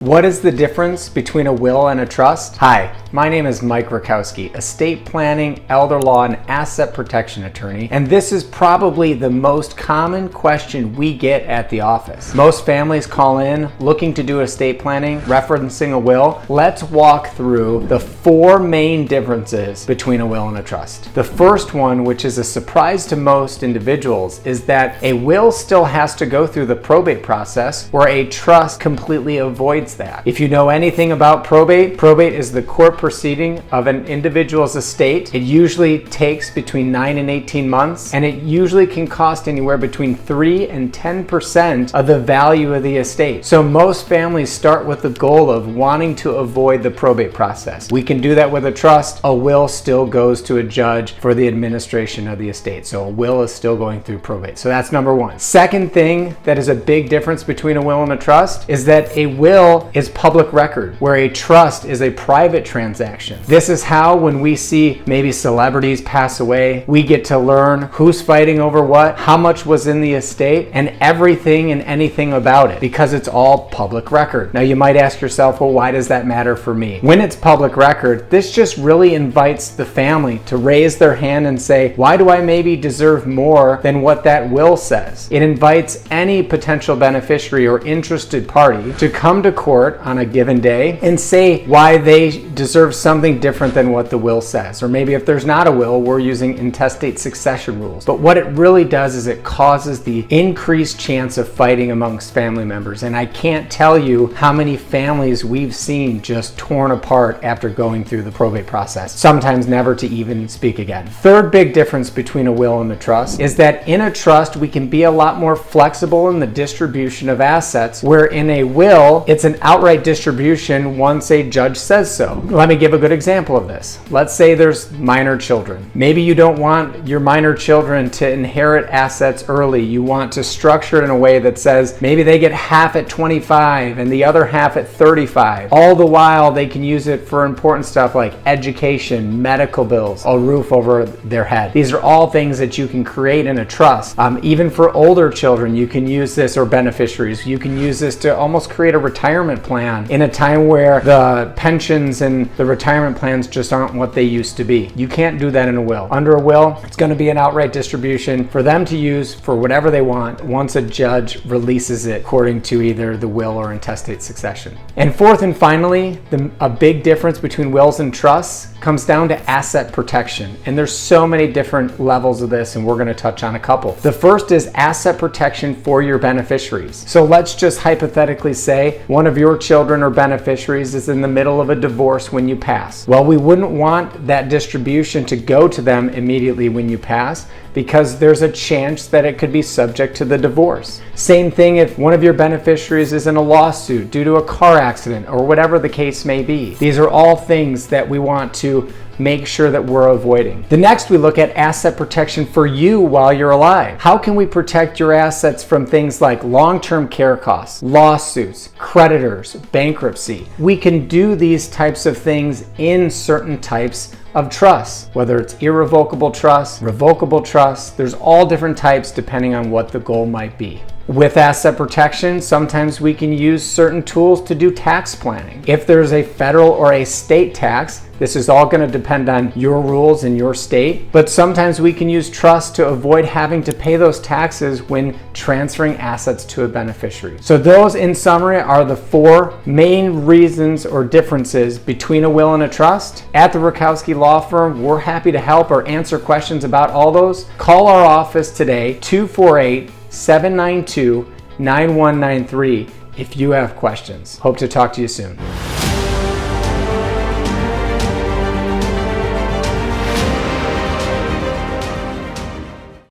What is the difference between a will and a trust? Hi, my name is Mike Rutkowski, estate planning, elder law, and asset protection attorney, and this is probably the most common question we get at the office. Most families call in looking to do estate planning, referencing a will. Let's walk through the four main differences between a will and a trust. The first one, which is a surprise to most individuals, is that a will still has to go through the probate process, where a trust completely avoids that. If you know anything about probate is the court proceeding of an individual's estate. It usually takes between 9 and 18 months, and it usually can cost anywhere between 3 and 10% of the value of the estate. So most families start with the goal of wanting to avoid the probate process. We can do that with a trust. A will still goes to a judge for the administration of the estate. So a will is still going through probate. So that's number one. Second thing that is a big difference between a will and a trust is that a will is public record, where a trust is a private transaction. This is how, when we see maybe celebrities pass away, we get to learn who's fighting over what, how much was in the estate, and everything and anything about it, because it's all public record. Now you might ask yourself, well, why does that matter for me? When it's public record, this just really invites the family to raise their hand and say, why do I maybe deserve more than what that will says? It invites any potential beneficiary or interested party to come to court on a given day and say why they deserve something different than what the will says. Or maybe if there's not a will, we're using intestate succession rules. But what it really does is it causes the increased chance of fighting amongst family members. And I can't tell you how many families we've seen just torn apart after going through the probate process, sometimes never to even speak again. Third big difference between a will and a trust is that in a trust, we can be a lot more flexible in the distribution of assets, where in a will, it's an outright distribution once a judge says so. Let me give a good example of this. Let's say there's minor children. Maybe you don't want your minor children to inherit assets early. You want to structure it in a way that says maybe they get half at 25 and the other half at 35. All the while they can use it for important stuff like education, medical bills, a roof over their head. These are all things that you can create in a trust. Even for older children, you can use this, or beneficiaries, you can use this to almost create a retirement plan in a time where the pensions and the retirement plans just aren't what they used to be. You can't do that in a will. Under a will, it's going to be an outright distribution for them to use for whatever they want once a judge releases it according to either the will or intestate succession. And fourth and finally, a big difference between wills and trusts comes down to asset protection. And there's so many different levels of this, and we're going to touch on a couple. The first is asset protection for your beneficiaries. So let's just hypothetically say one of your children or beneficiaries is in the middle of a divorce when you pass. Well, we wouldn't want that distribution to go to them immediately when you pass, because there's a chance that it could be subject to the divorce. Same thing if one of your beneficiaries is in a lawsuit due to a car accident or whatever the case may be. These are all things that we want to make sure that we're avoiding. The next, we look at asset protection for you while you're alive. How can we protect your assets from things like long-term care costs, lawsuits, creditors, bankruptcy? We can do these types of things in certain types of trusts, whether it's irrevocable trust, revocable trust. There's all different types depending on what the goal might be. With asset protection, sometimes we can use certain tools to do tax planning. If there's a federal or a state tax, this is all going to depend on your rules in your state, but sometimes we can use trust to avoid having to pay those taxes when transferring assets to a beneficiary. So those, in summary, are the four main reasons or differences between a will and a trust. At the Rutkowski Law Firm, we're happy to help or answer questions about all those. Call our office today, 248-792-9193, if you have questions. Hope to talk to you soon.